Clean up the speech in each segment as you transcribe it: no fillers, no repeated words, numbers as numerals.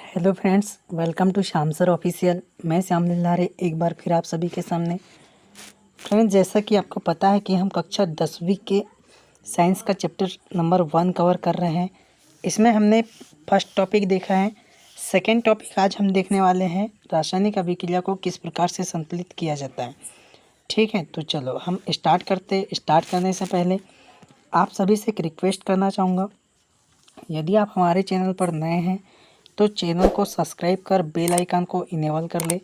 Hello friends, welcome to Shyam sir official. मैं श्याम लिल्लारे एक बार फिर आप सभी के सामने। फ्रेंड्स, जैसा कि आपको पता है कि हम कक्षा 10वीं के साइंस का चैप्टर नंबर 1 कवर कर रहे हैं। इसमें हमने फर्स्ट टॉपिक देखा है। सेकेंड टॉपिक आज हम देखने वाले हैं, रासायनिक अभिक्रिया को किस प्रकार से संतुलित किया जाता है। ठीक है, तो चलो हम स्टार्ट करने से पहले आप सभी से एक रिक्वेस्ट करना चाहूँगा। यदि आप हमारे चैनल पर नए हैं तो चैनल को सब्सक्राइब कर बेल आइकन को इनेबल कर ले,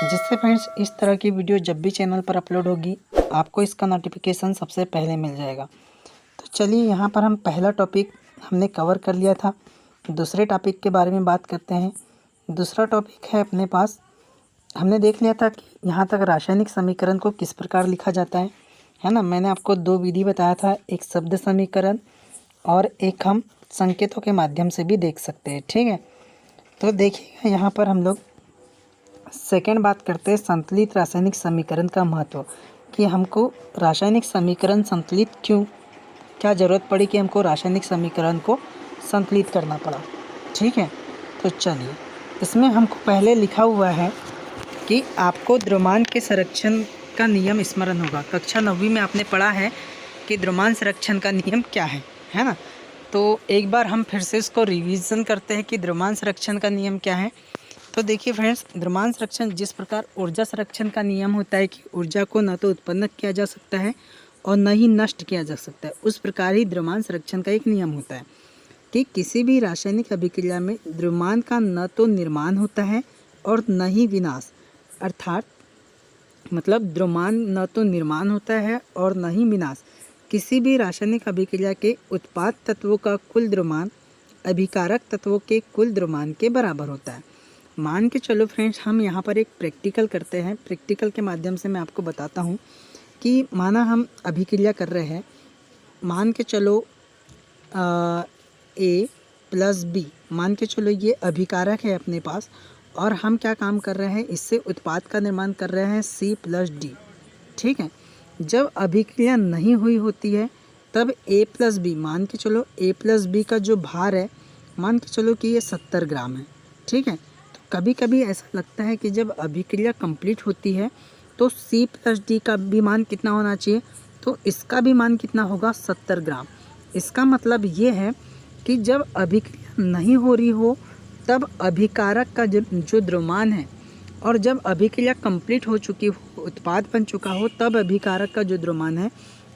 जिससे फ्रेंड्स इस तरह की वीडियो जब भी चैनल पर अपलोड होगी आपको इसका नोटिफिकेशन सबसे पहले मिल जाएगा। तो चलिए, यहाँ पर हम पहला टॉपिक हमने कवर कर लिया था। दूसरे टॉपिक के बारे में बात करते हैं। दूसरा टॉपिक है अपने पास, हमने देख लिया था कि यहाँ तक रासायनिक समीकरण को किस प्रकार लिखा जाता है ना। मैंने आपको दो विधि बताया था, एक शब्द समीकरण और एक हम संकेतों के माध्यम से भी देख सकते हैं। ठीक है, तो देखिएगा यहाँ पर हम लोग सेकेंड बात करते हैं, संतुलित रासायनिक समीकरण का महत्व, कि हमको रासायनिक समीकरण संतुलित क्या ज़रूरत पड़ी कि हमको रासायनिक समीकरण को संतुलित करना पड़ा। ठीक है, तो चलिए, इसमें हमको पहले लिखा हुआ है कि आपको द्रव्यमान के संरक्षण का नियम स्मरण होगा। कक्षा 9वीं में आपने पढ़ा है कि द्रव्यमान संरक्षण का नियम क्या है ना। तो एक बार हम फिर से इसको रिवीजन करते हैं कि द्रव्यमान संरक्षण का नियम क्या है। तो देखिए फ्रेंड्स, द्रव्यमान संरक्षण जिस प्रकार ऊर्जा संरक्षण का नियम होता है कि ऊर्जा को न तो उत्पन्न किया जा सकता है और न ही नष्ट किया जा सकता है, उस प्रकार ही द्रव्यमान संरक्षण का एक नियम होता है कि किसी भी रासायनिक अभिक्रिया में द्रव्यमान का न तो निर्माण होता है और न ही विनाश। अर्थात मतलब द्रव्यमान न तो निर्माण होता है और न ही विनाश। किसी भी रासायनिक अभिक्रिया के उत्पाद तत्वों का कुल द्रव्यमान अभिकारक तत्वों के कुल द्रव्यमान के बराबर होता है। मान के चलो फ्रेंड्स, हम यहाँ पर एक प्रैक्टिकल करते हैं। प्रैक्टिकल के माध्यम से मैं आपको बताता हूँ कि माना हम अभिक्रिया कर रहे हैं, मान के चलो A प्लस B, मान के चलो ये अभिकारक है अपने पास, और हम क्या काम कर रहे हैं, इससे उत्पाद का निर्माण कर रहे हैं C प्लस D। ठीक है, जब अभिक्रिया नहीं हुई होती है तब A प्लस बी, मान के चलो A प्लस बी का जो भार है, मान के चलो कि ये 70 ग्राम है। ठीक है, तो कभी कभी ऐसा लगता है कि जब अभिक्रिया कंप्लीट होती है तो C प्लस डी का भी मान कितना होना चाहिए, तो इसका भी मान कितना होगा, 70 ग्राम। इसका मतलब ये है कि जब अभिक्रिया नहीं हो रही हो तब अभिकारक का जो द्रव्यमान है, और जब अभिक्रिया कंप्लीट हो चुकी हो, उत्पाद बन चुका हो, तब अभिकारक का जो द्रव्यमान है,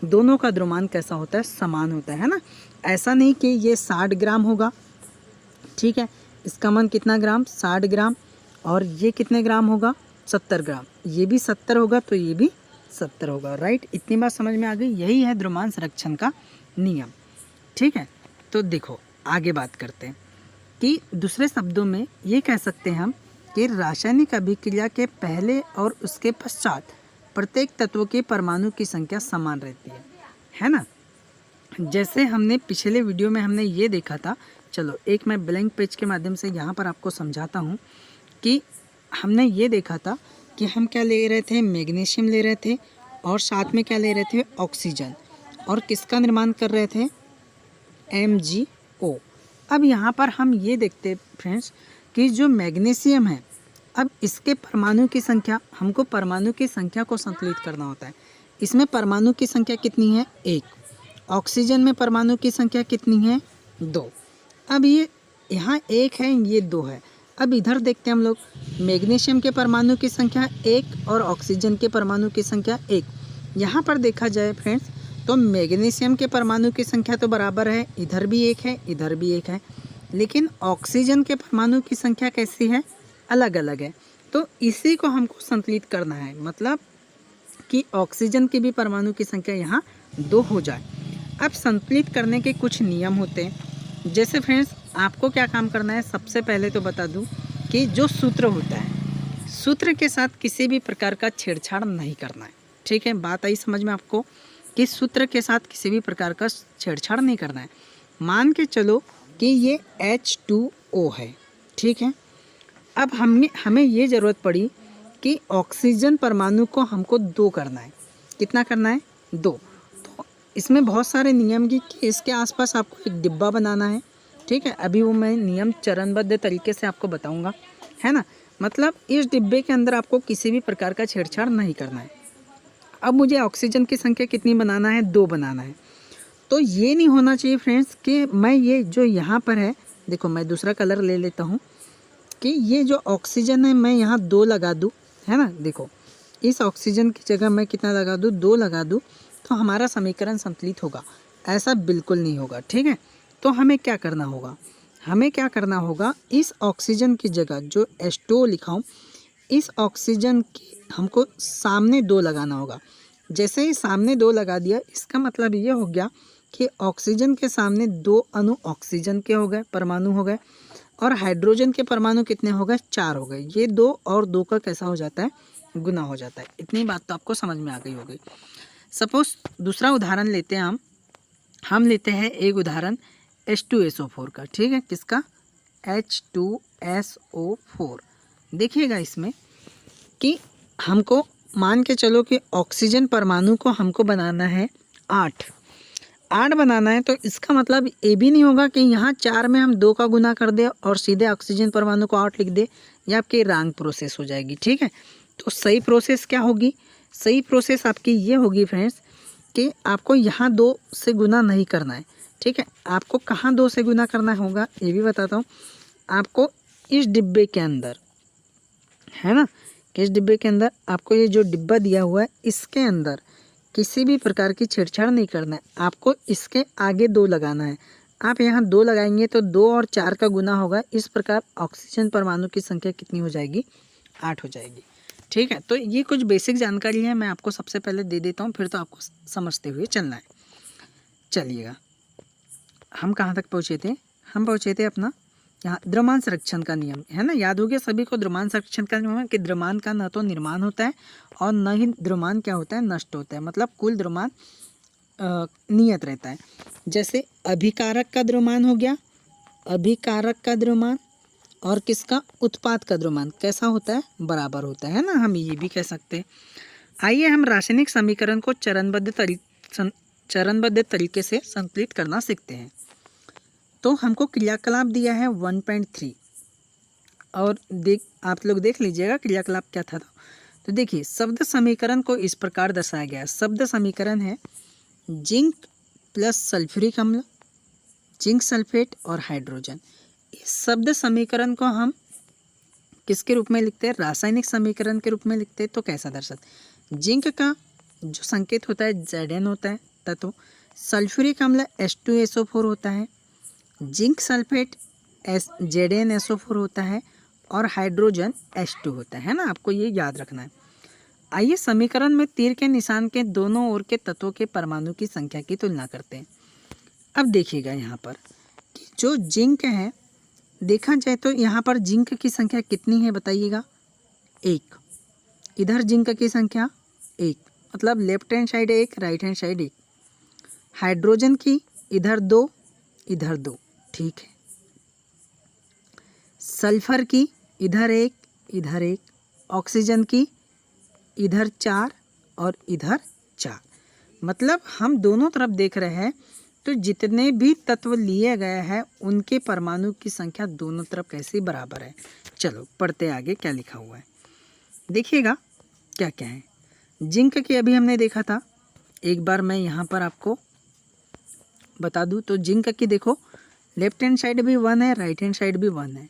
दोनों का द्रव्यमान कैसा होता है, समान होता है ना। ऐसा नहीं कि ये 60 ग्राम होगा, ठीक है, इसका मान कितना ग्राम, 60 ग्राम, और ये कितने ग्राम होगा, 70 ग्राम। ये भी 70 होगा तो ये भी 70 होगा। राइट, इतनी बात समझ में आ गई। यही है द्रव्यमान संरक्षण का नियम। ठीक है, तो देखो आगे बात करते हैं कि दूसरे शब्दों में ये कह सकते हैं हम कि रासायनिक अभिक्रिया के पहले और उसके पश्चात प्रत्येक तत्व के परमाणु की संख्या समान रहती है ना। जैसे हमने पिछले वीडियो में हमने ये देखा था, चलो एक मैं ब्लैंक पेज के माध्यम से यहाँ पर आपको समझाता हूँ कि हमने ये देखा था कि हम क्या ले रहे थे, मैग्नीशियम ले रहे थे, और साथ में क्या ले रहे थे, ऑक्सीजन, और किसका निर्माण कर रहे थे, MgO। अब यहाँ पर हम ये देखते फ्रेंड्स कि जो मैग्नीशियम है, अब इसके परमाणु की संख्या, हमको परमाणु की संख्या को संतुलित करना होता है। इसमें परमाणु की संख्या कितनी है, 1। ऑक्सीजन में परमाणु की संख्या कितनी है, 2। अब ये यहाँ 1 है, ये 2 है। अब इधर देखते हैं हम लोग, मैग्नीशियम के परमाणु की संख्या 1 और ऑक्सीजन के परमाणु की संख्या 1। यहाँ पर देखा जाए फ्रेंड्स तो मैग्नीशियम के परमाणु की संख्या तो बराबर है, इधर भी 1 है, इधर भी 1 है, लेकिन ऑक्सीजन के परमाणु की संख्या कैसी है, अलग अलग है। तो इसी को हमको संतुलित करना है, मतलब कि ऑक्सीजन की भी परमाणु की संख्या यहाँ 2 हो जाए। अब संतुलित करने के कुछ नियम होते हैं। जैसे फ्रेंड्स आपको क्या काम करना है, सबसे पहले तो बता दूं कि जो सूत्र होता है, सूत्र के साथ किसी भी प्रकार का छेड़छाड़ नहीं करना है। ठीक है, बात आई समझ में आपको कि सूत्र के साथ किसी भी प्रकार का छेड़छाड़ नहीं करना है। मान के चलो कि ये H2O है। ठीक है, अब हमें ये ज़रूरत पड़ी कि ऑक्सीजन परमाणु को हमको 2 करना है। कितना करना है, 2। तो इसमें बहुत सारे नियम की कि इसके आसपास आपको एक डिब्बा बनाना है, ठीक है, अभी वो मैं नियम चरणबद्ध तरीके से आपको बताऊंगा, है ना। मतलब इस डिब्बे के अंदर आपको किसी भी प्रकार का छेड़छाड़ नहीं करना है। अब मुझे ऑक्सीजन की संख्या कितनी बनाना है, 2 बनाना है। तो ये नहीं होना चाहिए फ्रेंड्स कि मैं ये जो यहाँ पर है, देखो मैं दूसरा कलर ले लेता हूँ, कि ये जो ऑक्सीजन है मैं यहाँ 2 लगा दूँ, है ना। देखो इस ऑक्सीजन की जगह मैं कितना लगा दूँ, 2 लगा दूँ, तो हमारा समीकरण संतुलित होगा। ऐसा बिल्कुल नहीं होगा, ठीक है। तो हमें क्या करना होगा, हमें क्या करना होगा, इस ऑक्सीजन की जगह जो H2O लिखा हूँ, इस ऑक्सीजन की हमको सामने 2 लगाना होगा। जैसे ही सामने 2 लगा दिया, इसका मतलब ये हो गया कि ऑक्सीजन के सामने 2 अणु ऑक्सीजन के हो गए, परमाणु हो गए, और हाइड्रोजन के परमाणु कितने हो गए, 4 हो गए। ये 2 और 2 का कैसा हो जाता है, गुना हो जाता है। इतनी बात तो आपको समझ में आ गई होगी। सपोज दूसरा उदाहरण लेते हैं हम लेते हैं एक उदाहरण H2SO4 का, ठीक है। किसका, H2SO4। देखिएगा इसमें कि हमको मान के चलो कि ऑक्सीजन परमाणु को हमको बनाना है 8 बनाना है। तो इसका मतलब ये भी नहीं होगा कि यहाँ 4 में हम 2 का गुना कर दे और सीधे ऑक्सीजन परमाणु को 8 लिख दे, या आपकी रॉन्ग प्रोसेस हो जाएगी, ठीक है। तो सही प्रोसेस क्या होगी, सही प्रोसेस आपकी ये होगी फ्रेंड्स कि आपको यहाँ 2 से गुना नहीं करना है, ठीक है। आपको कहाँ 2 से गुना करना होगा ये भी बताता हूँ आपको। इस डिब्बे के अंदर, है ना, इस डिब्बे के अंदर आपको ये जो डिब्बा दिया हुआ है, इसके अंदर किसी भी प्रकार की छेड़छाड़ नहीं करना है। आपको इसके आगे 2 लगाना है। आप यहाँ 2 लगाएंगे तो 2 और 4 का गुना होगा। इस प्रकार ऑक्सीजन परमाणु की संख्या कितनी हो जाएगी, 8 हो जाएगी, ठीक है। तो ये कुछ बेसिक जानकारी है, मैं आपको सबसे पहले दे देता हूँ, फिर तो आपको समझते हुए चलना है। चलिएगा, हम कहाँ तक पहुँचे थे, हम पहुँचे थे अपना यहाँ द्रव्यमान संरक्षण का नियम, है ना। याद हो गया सभी को द्रव्यमान संरक्षण का नियम है कि द्रव्यमान का न तो निर्माण होता है और न ही द्रव्यमान क्या होता है, नष्ट होता है। मतलब कुल द्रव्यमान नियत रहता है। जैसे अभिकारक का द्रव्यमान हो गया, अभिकारक का द्रव्यमान, और किसका, उत्पाद का द्रव्यमान कैसा होता है, बराबर होता है ना। हम ये भी कह सकते हैं। आइए हम रासायनिक समीकरण को चरणबद्ध तरीके से संकलित करना सीखते हैं। तो हमको क्रियाकलाप दिया है 1.3, और आप लोग देख लीजिएगा क्रियाकलाप क्या था। तो देखिए शब्द समीकरण को इस प्रकार दर्शाया गया है। शब्द समीकरण है जिंक प्लस सल्फ्यूरिक अम्ल, जिंक सल्फेट और हाइड्रोजन। इस शब्द समीकरण को हम किसके रूप में लिखते हैं, रासायनिक समीकरण के रूप में लिखते हैं। तो कैसा दर्शाते, जिंक का जो संकेत होता है Zn होता है तत्व, सल्फ्यूरिक अम्ल H2SO4 होता है, जिंक सल्फेट ZnSO4 होता है, और हाइड्रोजन H2 होता है ना। आपको ये याद रखना है। आइए समीकरण में तीर के निशान के दोनों ओर के तत्वों के परमाणु की संख्या की तुलना करते हैं। अब देखिएगा यहाँ पर कि जो जिंक है, देखा जाए तो यहाँ पर जिंक की संख्या कितनी है बताइएगा, 1। इधर जिंक की संख्या 1, मतलब left hand side 1, right hand side 1। Hydrogen की इधर 2, इधर 2, ठीक है। सल्फर की इधर 1, इधर 1। ऑक्सीजन की इधर 4 और इधर 4। मतलब हम दोनों तरफ देख रहे हैं तो जितने भी तत्व लिए गए हैं उनके परमाणु की संख्या दोनों तरफ कैसी बराबर है। चलो पढ़ते आगे क्या लिखा हुआ है, देखिएगा क्या क्या है। जिंक की अभी हमने देखा था, एक बार मैं यहाँ पर आपको बता दूँ तो जिंक की देखो लेफ्ट हैंड साइड भी 1 है, राइट हैंड साइड भी 1 है।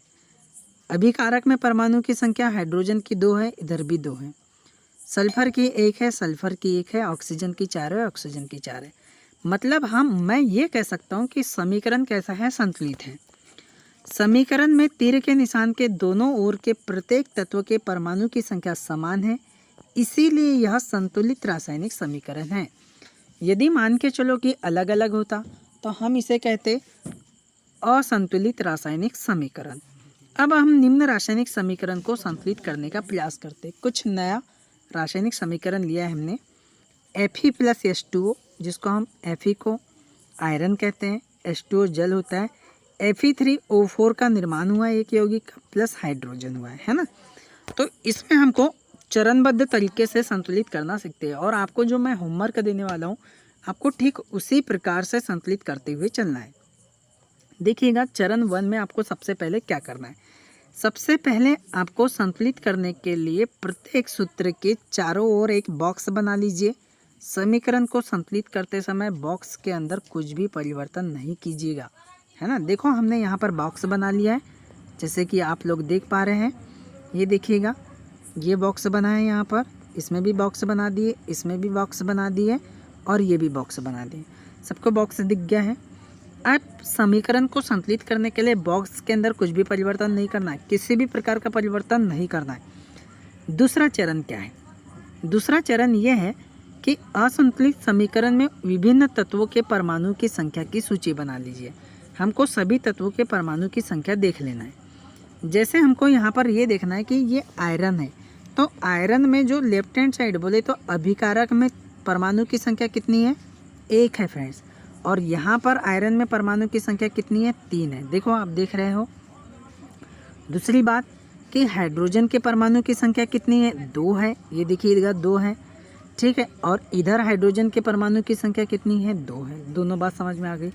अभिकारक में परमाणु की संख्या हाइड्रोजन की 2 है, इधर भी 2 है। सल्फर की 1 है, सल्फर की 1 है, ऑक्सीजन की 4 है, ऑक्सीजन की 4 है। मतलब मैं ये कह सकता हूँ कि समीकरण कैसा है, संतुलित है। समीकरण में तीर के निशान के दोनों ओर के प्रत्येक तत्व के परमाणु की संख्या समान है, इसीलिए यह संतुलित रासायनिक समीकरण है। यदि मान के चलो कि अलग अलग होता तो हम इसे कहते असंतुलित रासायनिक समीकरण। अब हम निम्न रासायनिक समीकरण को संतुलित करने का प्रयास करते। कुछ नया रासायनिक समीकरण लिया है हमने, Fe+H2O, जिसको हम Fe को आयरन कहते हैं, H2O जल होता है, Fe3O4 का निर्माण हुआ है एक यौगिक प्लस हाइड्रोजन हुआ है ना। तो इसमें हमको चरणबद्ध तरीके से संतुलित करना सीखते हैं, और आपको जो मैं होमवर्क देने वाला हूँ आपको ठीक उसी प्रकार से संतुलित करते हुए चलना है। देखिएगा चरण 1 में आपको सबसे पहले क्या करना है। सबसे पहले आपको संतुलित करने के लिए प्रत्येक सूत्र के चारों ओर एक बॉक्स बना लीजिए। समीकरण को संतुलित करते समय बॉक्स के अंदर कुछ भी परिवर्तन नहीं कीजिएगा, है ना। देखो हमने यहाँ पर बॉक्स बना लिया है, जैसे कि आप लोग देख पा रहे हैं। ये देखिएगा, ये बॉक्स बना है यहाँ पर, इसमें भी बॉक्स बना दिए, इसमें भी बॉक्स बना दिए और ये भी बॉक्स बना दिए। सबको बॉक्स दिख गया है। अब समीकरण को संतुलित करने के लिए बॉक्स के अंदर कुछ भी परिवर्तन नहीं करना है, किसी भी प्रकार का परिवर्तन नहीं करना है। दूसरा चरण क्या है? दूसरा चरण ये है कि असंतुलित समीकरण में विभिन्न तत्वों के परमाणु की संख्या की सूची बना लीजिए। हमको सभी तत्वों के परमाणु की संख्या देख लेना है। जैसे हमको यहाँ पर ये देखना है कि ये आयरन है, तो आयरन में जो लेफ्ट हैंड साइड बोले तो अभिकारक में परमाणु की संख्या कितनी है? 1 है फ्रेंड्स। और यहाँ पर आयरन में परमाणु की संख्या कितनी है? 3 है। देखो आप देख रहे हो। दूसरी बात कि हाइड्रोजन के परमाणु की संख्या कितनी है? 2 है। ये देखिएगा 2 है, ठीक है। और इधर हाइड्रोजन के परमाणु की संख्या कितनी है? 2 है। दोनों बात समझ में आ गई।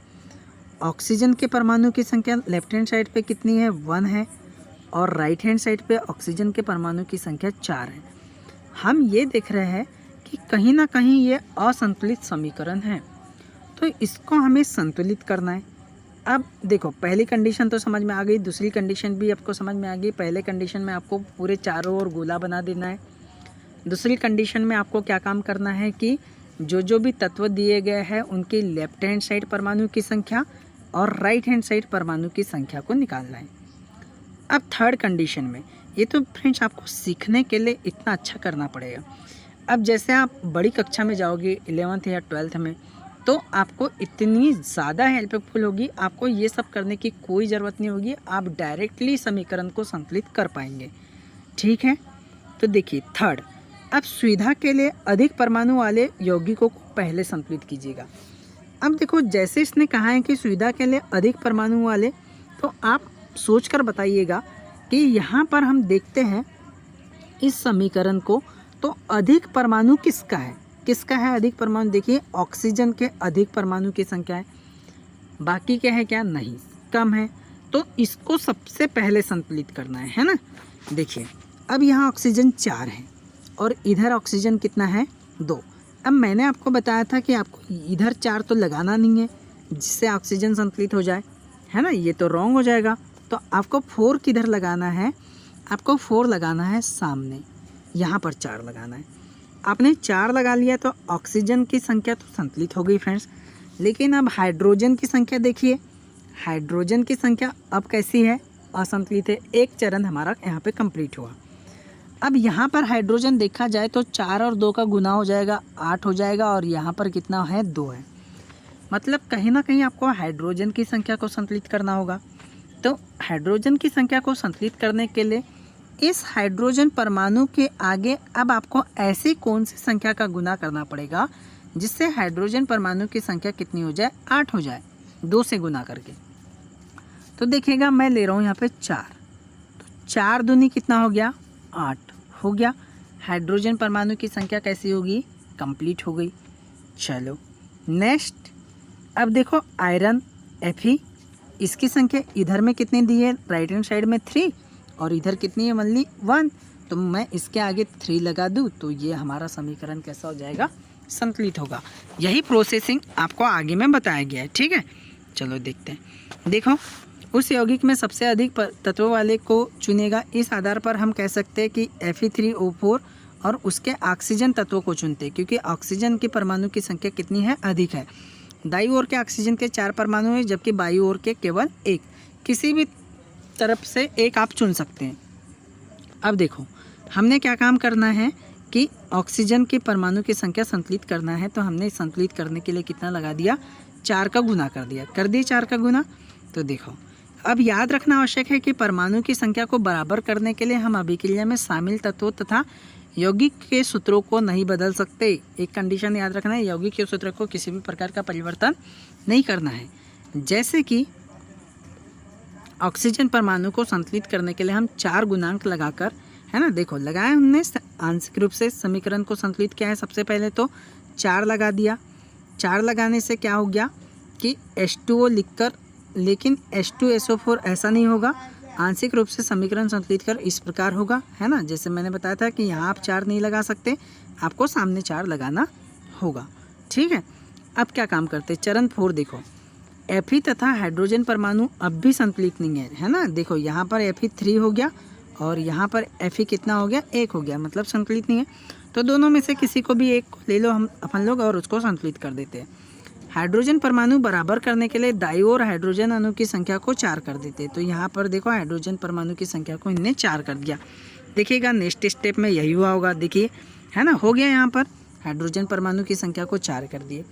ऑक्सीजन के परमाणु की संख्या लेफ्ट हैंड साइड पे कितनी है? 1 है। और राइट हैंड साइड पे ऑक्सीजन के परमाणु की संख्या 4 है। हम ये देख रहे हैं कि कहीं ना कहीं ये असंतुलित समीकरण है, तो इसको हमें संतुलित करना है। अब देखो पहली कंडीशन तो समझ में आ गई, दूसरी कंडीशन भी आपको समझ में आ गई। पहले कंडीशन में आपको पूरे चारों ओर गोला बना देना है। दूसरी कंडीशन में आपको क्या काम करना है कि जो भी तत्व दिए गए हैं उनकी लेफ्ट हैंड साइड परमाणु की संख्या और राइट हैंड साइड परमाणु की संख्या को निकालना है। अब थर्ड कंडीशन में, ये तो फ्रेंड्स आपको सीखने के लिए इतना अच्छा करना पड़ेगा। अब जैसे आप बड़ी कक्षा में जाओगे 11th या 12th में, तो आपको इतनी ज़्यादा हेल्पफुल होगी, आपको ये सब करने की कोई ज़रूरत नहीं होगी। आप डायरेक्टली समीकरण को संतुलित कर पाएंगे, ठीक है। तो देखिए थर्ड, अब सुविधा के लिए अधिक परमाणु वाले यौगिकों को पहले संतुलित कीजिएगा। अब देखो जैसे इसने कहा है कि सुविधा के लिए अधिक परमाणु वाले, तो आप सोचकर बताइएगा कि यहाँ पर हम देखते हैं इस समीकरण को, तो अधिक परमाणु किसका है? किसका है अधिक परमाणु? देखिए ऑक्सीजन के अधिक परमाणु की संख्या है, बाकी क्या है? क्या नहीं, कम है। तो इसको सबसे पहले संतुलित करना है ना। देखिए अब यहाँ ऑक्सीजन 4 है और इधर ऑक्सीजन कितना है? 2। अब मैंने आपको बताया था कि आपको इधर 4 तो लगाना नहीं है जिससे ऑक्सीजन संतुलित हो जाए, है ना। ये तो रॉन्ग हो जाएगा। तो आपको 4 किधर लगाना है? आपको 4 लगाना है सामने, यहाँ पर 4 लगाना है। आपने 4 लगा लिया तो ऑक्सीजन की संख्या तो संतुलित हो गई फ्रेंड्स। लेकिन अब हाइड्रोजन की संख्या देखिए, हाइड्रोजन की संख्या अब कैसी है? असंतुलित है। एक चरण हमारा यहाँ पे कंप्लीट हुआ। अब यहाँ पर हाइड्रोजन देखा जाए तो 4 और 2 का गुना हो जाएगा, 8 हो जाएगा। और यहाँ पर कितना है? 2 है। मतलब कहीं ना कहीं आपको हाइड्रोजन की संख्या को संतुलित करना होगा। तो हाइड्रोजन की संख्या को संतुलित करने के लिए इस हाइड्रोजन परमाणु के आगे अब आपको ऐसी कौन सी संख्या का गुना करना पड़ेगा जिससे हाइड्रोजन परमाणु की संख्या कितनी हो जाए? 8 हो जाए, 2 से गुना करके। तो देखिएगा मैं ले रहा हूँ यहाँ पे 4, तो 4 दूनी कितना हो गया? 8 हो गया। हाइड्रोजन परमाणु की संख्या कैसी होगी? कंप्लीट हो गई। चलो नेक्स्ट, अब देखो आयरन Fe, इसकी संख्या इधर में कितनी दी है? राइट हैंड साइड में 3 और इधर कितनी है? ओनली 1। तो मैं इसके आगे 3 लगा दूँ तो ये हमारा समीकरण कैसा हो जाएगा? संतुलित होगा। यही प्रोसेसिंग आपको आगे में बताया गया है, ठीक है। चलो देखते हैं। देखो उस यौगिक में सबसे अधिक तत्वों वाले को चुनेगा। इस आधार पर हम कह सकते हैं कि Fe3O4 और उसके ऑक्सीजन तत्वों को चुनते हैं, क्योंकि ऑक्सीजन के परमाणु की संख्या कितनी है? अधिक है। दाईं ओर के ऑक्सीजन के 4 परमाणु हैं, जबकि बाईं ओर के केवल 1। किसी भी तरफ से एक आप चुन सकते हैं। अब देखो हमने क्या काम करना है कि ऑक्सीजन के परमाणु की संख्या संतुलित करना है। तो हमने संतुलित करने के लिए कितना लगा दिया? 4 का गुना कर दिया। कर दिए 4 का गुना। तो देखो अब याद रखना आवश्यक है कि परमाणु की संख्या को बराबर करने के लिए हम अभिक्रिया में शामिल तत्वों तथा यौगिक के सूत्रों को नहीं बदल सकते। एक कंडीशन याद रखना है, यौगिक के सूत्र को किसी भी प्रकार का परिवर्तन नहीं करना है। जैसे कि ऑक्सीजन परमाणु को संतुलित करने के लिए हम 4 गुणांक लगाकर, है ना, देखो लगाया हमने आंशिक रूप से समीकरण को संतुलित किया है। सबसे पहले तो 4 लगा दिया। 4 लगाने से क्या हो गया कि H2O लेकिन H2SO4 ऐसा नहीं होगा। आंशिक रूप से समीकरण संतुलित कर इस प्रकार होगा, है ना। जैसे मैंने बताया था कि यहाँ आप 4 नहीं लगा सकते, आपको सामने 4 लगाना होगा, ठीक है। अब क्या काम करते हैं, चरण 4 देखो। Fe तथा हाइड्रोजन परमाणु अब भी संतुलित नहीं है ना। देखो यहाँ पर Fe 3 हो गया और यहाँ पर Fe कितना हो गया, 1 हो गया, मतलब संतुलित नहीं है। तो दोनों में से किसी को भी एक को ले लो हम अपन लोग और उसको संतुलित कर देते हैं। हाइड्रोजन परमाणु बराबर करने के लिए दाईं ओर हाइड्रोजन अणु की संख्या को 4 कर देते हैं। तो यहाँ पर देखो हाइड्रोजन परमाणु की संख्या को इनने 4 कर दिया। देखिएगा नेक्स्ट स्टेप में यही हुआ होगा, देखिए, है ना, हो गया। यहाँ पर हाइड्रोजन परमाणु की संख्या को 4 कर दिए।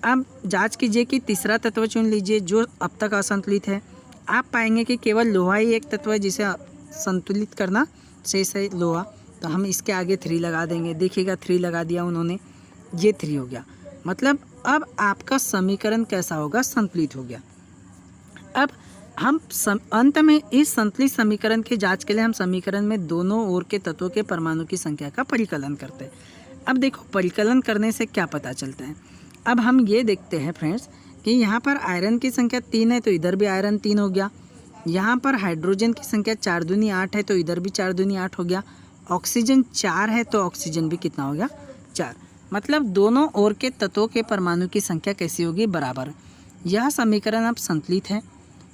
अब जांच कीजिए कि तीसरा तत्व चुन लीजिए जो अब तक असंतुलित है। आप पाएंगे कि केवल लोहा ही एक तत्व है जिसे संतुलित करना शेष है, लोहा। तो हम इसके आगे 3 लगा देंगे। देखिएगा 3 लगा दिया उन्होंने, ये 3 हो गया। मतलब अब आपका समीकरण कैसा होगा, संतुलित हो गया। अब हम अंत में इस संतुलित समीकरण की जांच के लिए हम समीकरण में दोनों ओर के तत्वों के परमाणु की संख्या का परिकलन करते हैं। अब देखो परिकलन करने से क्या पता चलता है। अब हम ये देखते हैं फ्रेंड्स कि यहाँ पर आयरन की संख्या 3 है तो इधर भी आयरन 3 हो गया। यहाँ पर हाइड्रोजन की संख्या 4 दूनी 8 है तो इधर भी 4 दूनी 8 हो गया। ऑक्सीजन 4 है तो ऑक्सीजन भी कितना हो गया, 4। मतलब दोनों ओर के तत्वों के परमाणु की संख्या कैसी होगी, बराबर। यह समीकरण अब संतुलित है।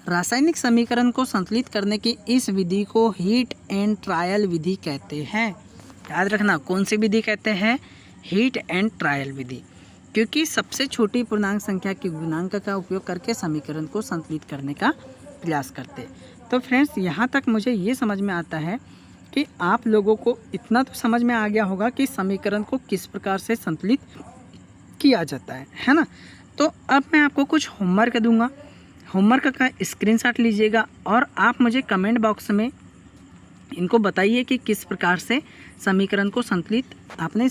रासायनिक समीकरण को संतुलित करने की इस विधि को हीट एंड ट्रायल विधि कहते हैं। याद रखना कौन सी विधि कहते हैं, हीट एंड ट्रायल विधि, क्योंकि सबसे छोटी पूर्णांक संख्या के गुणांक का उपयोग करके समीकरण को संतुलित करने का प्रयास करते हैं। तो फ्रेंड्स यहाँ तक मुझे ये समझ में आता है कि आप लोगों को इतना तो समझ में आ गया होगा कि समीकरण को किस प्रकार से संतुलित किया जाता है ना। तो अब मैं आपको कुछ होमवर्क दूंगा। होमवर्क का स्क्रीनशॉट लीजिएगा और आप मुझे कमेंट बॉक्स में इनको बताइए कि किस प्रकार से समीकरण को संतुलित आपने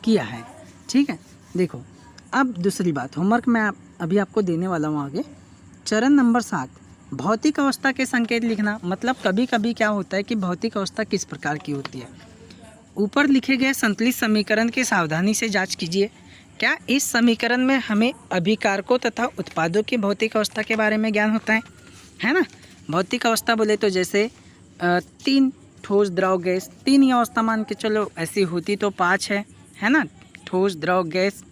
किया है, ठीक है। देखो अब दूसरी बात, होमवर्क मैं अभी आपको देने वाला हूँ आगे। चरण नंबर 7, भौतिक अवस्था के संकेत लिखना। मतलब कभी कभी क्या होता है कि भौतिक अवस्था किस प्रकार की होती है। ऊपर लिखे गए संतुलित समीकरण की सावधानी से जांच कीजिए। क्या इस समीकरण में हमें अभिकारकों तथा उत्पादों की भौतिक अवस्था के बारे में ज्ञान होता है ना। भौतिक अवस्था बोले तो जैसे 3 ठोस द्रव गैस, 3 ही अवस्था मान के चलो, ऐसी होती तो 5 है ना। ठोस द्रव गैस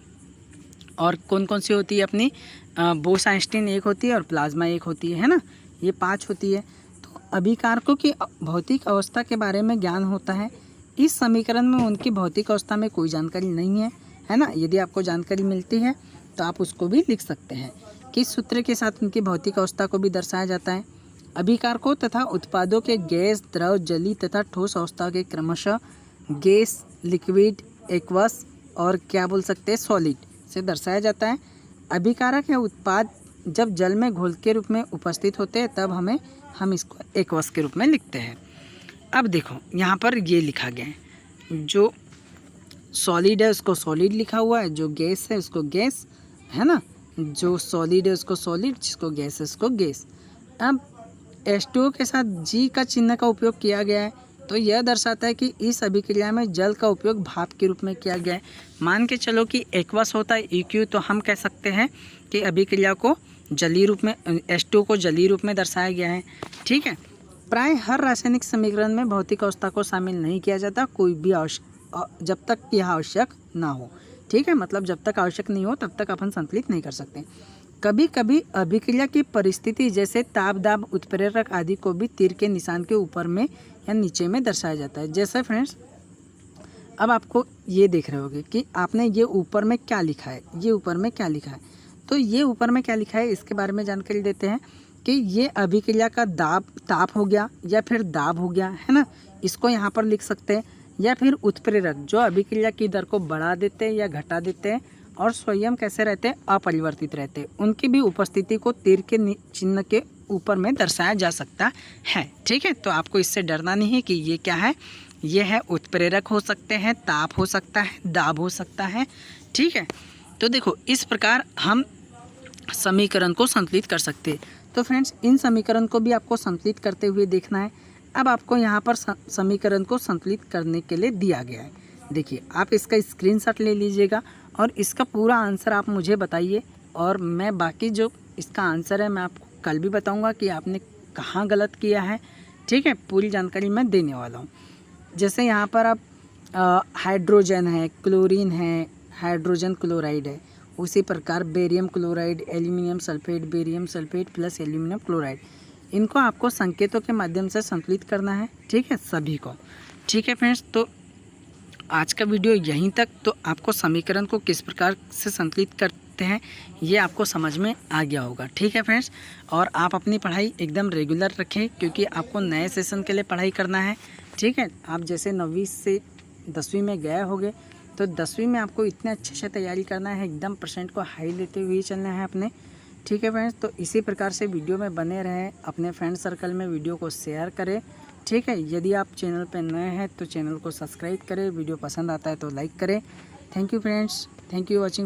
और कौन कौन सी होती है अपनी, बोस-आइंस्टीन 1 होती है और प्लाज्मा 1 होती है ना, ये 5 होती है। तो अभिकारकों की भौतिक अवस्था के बारे में ज्ञान होता है। इस समीकरण में उनकी भौतिक अवस्था में कोई जानकारी नहीं है ना। यदि आपको जानकारी मिलती है तो आप उसको भी लिख सकते हैं। किस सूत्र के साथ उनकी भौतिक अवस्था को भी दर्शाया जाता है। अभिकारकों तथा उत्पादों के गैस, द्रव, जलीय तथा ठोस अवस्था के क्रमशः गैस, लिक्विड, एक्वस और क्या बोल सकते हैं, सॉलिड से दर्शाया जाता है। अभिकारक या उत्पाद जब जल में घोल के रूप में उपस्थित होते हैं तब हम इसको एक्वस के रूप में लिखते हैं। अब देखो यहाँ पर ये लिखा गया है, जो सॉलिड है उसको सॉलिड लिखा हुआ है, जो गैस है उसको गैस, है ना, जो सॉलिड है उसको सॉलिड, जिसको गैस है उसको गैस। अब H2O के साथ G का चिन्ह का उपयोग किया गया है, तो यह दर्शाता है कि इस अभिक्रिया में जल का उपयोग भाप के रूप में किया गया है। मान के चलो कि एक्वस होता है EQ, तो हम कह सकते हैं कि अभिक्रिया को जलीय रूप में, H2O को जलीय रूप में दर्शाया गया है, ठीक है। प्राय हर रासायनिक समीकरण में भौतिक अवस्था को शामिल नहीं किया जाता, कोई भी जब तक यह आवश्यक ना हो, ठीक है। मतलब जब तक आवश्यक नहीं हो तब तक अपन संतुलित नहीं कर सकते। कभी कभी अभिक्रिया की परिस्थिति जैसे ताप, दाब, उत्प्रेरक आदि को भी तीर के निशान के ऊपर में या नीचे में दर्शाया जाता है। जैसे फ्रेंड्स अब आपको ये देख रहे होगे कि आपने ये ऊपर में क्या लिखा है, ये ऊपर में क्या लिखा है। तो ये ऊपर में क्या लिखा है इसके बारे में जानकारी देते हैं कि ये अभिक्रिया का ताप हो गया या फिर दाब हो गया, है ना, इसको यहाँ पर लिख सकते हैं। या फिर उत्प्रेरक जो अभिक्रिया की दर को बढ़ा देते हैं या घटा देते हैं और स्वयं कैसे रहते हैं, अपरिवर्तित रहते हैं, उनकी भी उपस्थिति को तीर के चिन्ह के ऊपर में दर्शाया जा सकता है, ठीक है। तो आपको इससे डरना नहीं है कि ये क्या है, ये है उत्प्रेरक हो सकते हैं, ताप हो सकता है, दाब हो सकता है, ठीक है। तो देखो इस प्रकार हम समीकरण को संतुलित कर सकते हैं। तो फ्रेंड्स इन समीकरण को भी आपको संतुलित करते हुए देखना है। अब आपको यहाँ पर समीकरण को संतुलित करने के लिए दिया गया है। देखिए आप इसका स्क्रीनशॉट ले लीजिएगा और इसका पूरा आंसर आप मुझे बताइए और मैं बाकी जो इसका आंसर है मैं आपको कल भी बताऊंगा कि आपने कहाँ गलत किया है, ठीक है। पूरी जानकारी मैं देने वाला हूँ। जैसे यहाँ पर आप हाइड्रोजन है, क्लोरीन है, हाइड्रोजन क्लोराइड है, उसी प्रकार barium chloride, aluminium sulphate, barium sulphate plus aluminium chloride, इनको आपको संकेतों के माध्यम से संतुलित करना है, ठीक है, सभी को। ठीक है फ्रेंड्स, तो आज का वीडियो यहीं तक। तो आपको समीकरण को किस प्रकार से संतुलित करते हैं ये आपको समझ में आ गया होगा, ठीक है फ्रेंड्स। और आप अपनी पढ़ाई एकदम रेगुलर रखें, क्योंकि आपको नए सेशन के लिए पढ़ाई करना है, ठीक है। आप जैसे 9वीं से 10वीं में गए होंगे, तो 10वीं में आपको इतने अच्छे से तैयारी करना है, एकदम परसेंट को हाई लेते हुए चलना है अपने, ठीक है फ्रेंड्स। तो इसी प्रकार से वीडियो में बने रहें, अपने फ्रेंड सर्कल में वीडियो को शेयर करें, ठीक है। यदि आप चैनल पर नए हैं तो चैनल को सब्सक्राइब करें, वीडियो पसंद आता है तो लाइक करें। Thank you friends, thank you watching.